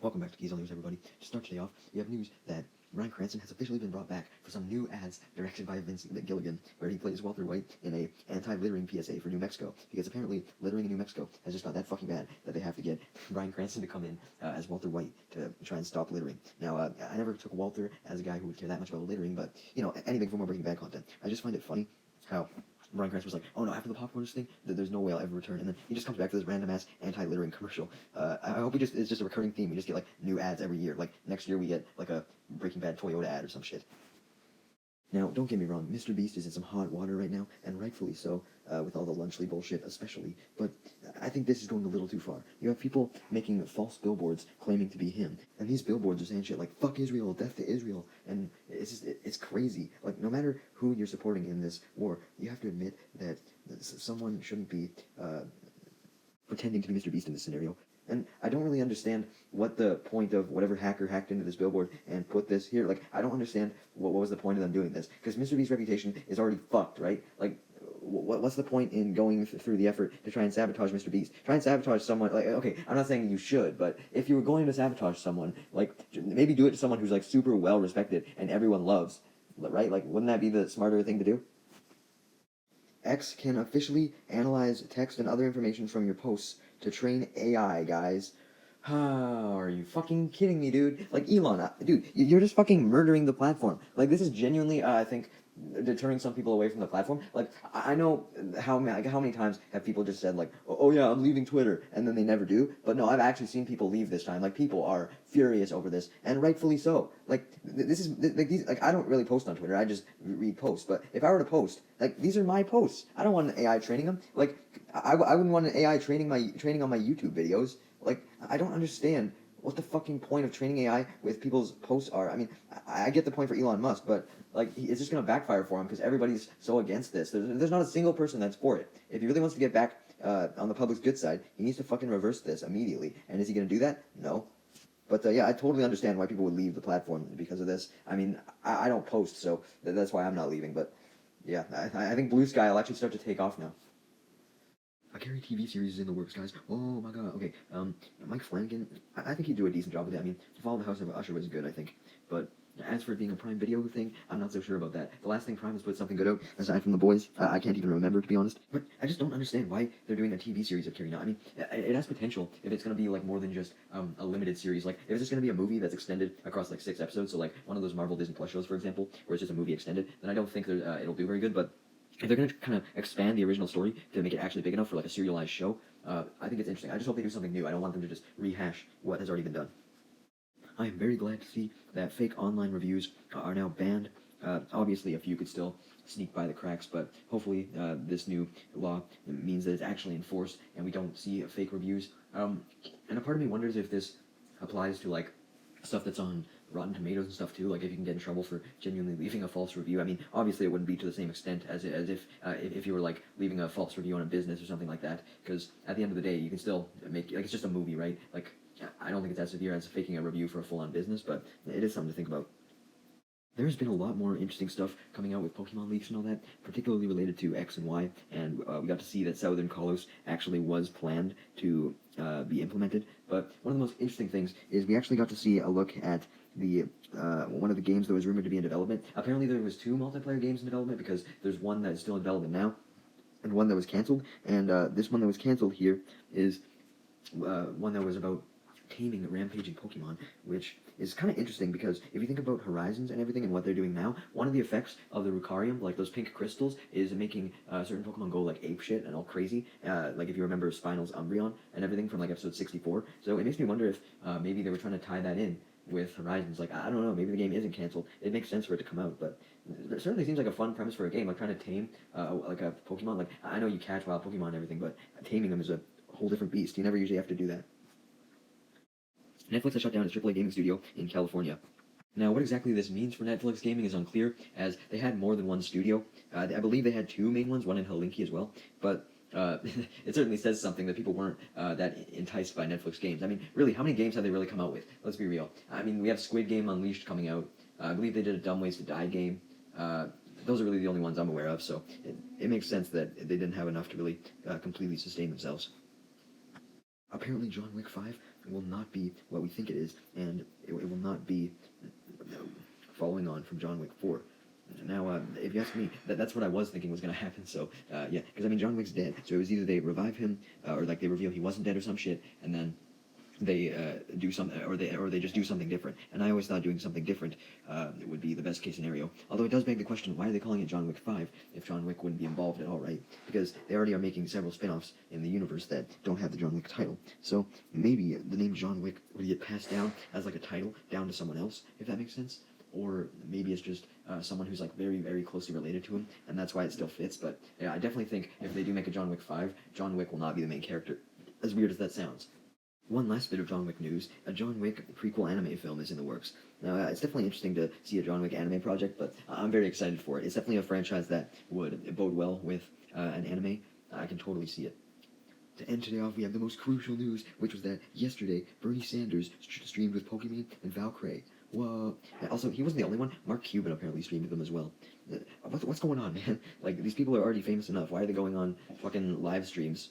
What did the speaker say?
Welcome back to Keys on News, everybody. To start today off, we have news that Bryan Cranston has officially been brought back for some new ads directed by Vince Gilligan, where he plays Walter White in a anti-littering PSA for New Mexico, because apparently littering in New Mexico has just got that fucking bad that they have to get Bryan Cranston to come in as Walter White to try and stop littering. Now, I never took Walter as a guy who would care that much about littering, but, you know, anything for more Breaking Bad content. I just find it funny how Bryan Cranston was like, oh no, after the popcorn thing, there's no way I'll ever return. And then he just comes back to this random-ass anti-littering commercial. I hope it's just a recurring theme. We just get, like, new ads every year. Like, next year we get, like, a Breaking Bad Toyota ad or some shit. Now, don't get me wrong, Mr. Beast is in some hot water right now, and rightfully so, with all the Lunchley bullshit especially, but I think this is going a little too far. You have people making false billboards claiming to be him, and these billboards are saying shit like, fuck Israel, death to Israel, and it's crazy. Like, no matter who you're supporting in this war, you have to admit that someone shouldn't be pretending to be Mr. Beast in this scenario. And I don't really understand what the point of whatever hacker hacked into this billboard and put this here. Like, I don't understand what was the point of them doing this. Because Mr. Beast's reputation is already fucked, right? Like, what's the point in going through the effort to try and sabotage Mr. Beast? Try and sabotage someone, like, okay, I'm not saying you should, but if you were going to sabotage someone, like, maybe do it to someone who's, like, super well-respected and everyone loves, right? Like, wouldn't that be the smarter thing to do? X can officially analyze text and other information from your posts to train AI, guys. Are you fucking kidding me, dude? Like, Elon, dude, you're just fucking murdering the platform. Like, this is genuinely, I think, deterring some people away from the platform. Like, I know how many times have people just said, like, oh yeah, I'm leaving Twitter, and then they never do. But no, I've actually seen people leave this time. Like, people are furious over this, and rightfully so. Like, this is, like, these, like, I don't really post on Twitter, I just read posts. But if I were to post, like, these are my posts. I don't want an AI training them. Like, I wouldn't want an AI training on my YouTube videos. Like, I don't understand what the fucking point of training AI with people's posts are. I mean, I get the point for Elon Musk, but, like, it's just going to backfire for him because everybody's so against this. There's not a single person that's for it. If he really wants to get back on the public's good side, he needs to fucking reverse this immediately. And is he going to do that? No. But, yeah, I totally understand why people would leave the platform because of this. I mean, I don't post, so that's why I'm not leaving. But, yeah, I think Blue Sky will actually start to take off now. A Carrie TV series is in the works, guys. Oh my god. Okay. Mike Flanagan, I think he'd do a decent job with it. I mean, Follow the House of Usher was good, I think. But as for it being a Prime Video thing, I'm not so sure about that. The last thing Prime has put something good out, aside from The Boys, I can't even remember, to be honest. But I just don't understand why they're doing a TV series of Carrie now. I mean, it has potential if it's going to be, like, more than just a limited series. Like, if it's just going to be a movie that's extended across, like, 6 episodes, so, like, one of those Marvel Disney Plus shows, for example, where it's just a movie extended, then I don't think it'll do very good, but if they're going to kind of expand the original story to make it actually big enough for, like, a serialized show, I think it's interesting. I just hope they do something new. I don't want them to just rehash what has already been done. I am very glad to see that fake online reviews are now banned. Obviously, a few could still sneak by the cracks, but hopefully this new law means that it's actually enforced and we don't see fake reviews. And a part of me wonders if this applies to, like, stuff that's on Rotten Tomatoes and stuff too, like if you can get in trouble for genuinely leaving a false review. I mean, obviously it wouldn't be to the same extent as if you were, like, leaving a false review on a business or something like that, because at the end of the day you can still make, like, it's just a movie, right? Like, I don't think it's as severe as faking a review for a full-on business, but it is something to think about. There's been a lot more interesting stuff coming out with Pokemon leaks and all that, particularly related to X and Y, and we got to see that Southern Kalos actually was planned to be implemented. But one of the most interesting things is we actually got to see a look at the one of the games that was rumored to be in development. Apparently there was 2 multiplayer games in development, because there's one that is still in development now, and one that was canceled, and this one that was canceled here is one that was about taming rampaging Pokemon, which is kind of interesting because if you think about Horizons and everything and what they're doing now, one of the effects of the Lucarium, like those pink crystals, is making certain Pokemon go, like, apeshit and all crazy, like if you remember Spinal's Umbreon and everything from, like, episode 64. So it makes me wonder if maybe they were trying to tie that in with Horizons. Like, I don't know, maybe the game isn't canceled. It makes sense for it to come out, but it certainly seems like a fun premise for a game, like trying to tame like a Pokemon. Like, I know you catch wild Pokemon and everything, but taming them is a whole different beast. You never usually have to do that. Netflix has shut down its AAA gaming studio in California. Now, what exactly this means for Netflix gaming is unclear, as they had more than one studio. I believe they had 2 main ones, one in Helsinki as well, but it certainly says something that people weren't that enticed by Netflix games. I mean, really, how many games have they really come out with? Let's be real. I mean, we have Squid Game Unleashed coming out. I believe they did a Dumb Ways to Die game. Those are really the only ones I'm aware of, so it makes sense that they didn't have enough to really completely sustain themselves. Apparently John Wick 5 will not be what we think it is, and it will not be following on from John Wick 4. Now, if you ask me, that's what I was thinking was going to happen, so, yeah, because, I mean, John Wick's dead, so it was either they revive him, or, like, they reveal he wasn't dead or some shit, and then they do something, or they just do something different. And I always thought doing something different would be the best case scenario. Although it does beg the question, why are they calling it John Wick 5 if John Wick wouldn't be involved at all, right? Because they already are making several spin-offs in the universe that don't have the John Wick title. So maybe the name John Wick would get passed down as like a title down to someone else, if that makes sense. Or maybe it's just someone who's like very, very closely related to him, and that's why it still fits. But yeah, I definitely think if they do make a John Wick 5, John Wick will not be the main character. As weird as that sounds. One last bit of John Wick news, a John Wick prequel anime film is in the works. Now, it's definitely interesting to see a John Wick anime project, but I'm very excited for it. It's definitely a franchise that would bode well with an anime. I can totally see it. To end today off, we have the most crucial news, which was that yesterday, Bernie Sanders streamed with Pokemon and Valkyrie. Whoa. Also, he wasn't the only one. Mark Cuban apparently streamed with them as well. What's going on, man? Like, these people are already famous enough. Why are they going on fucking live streams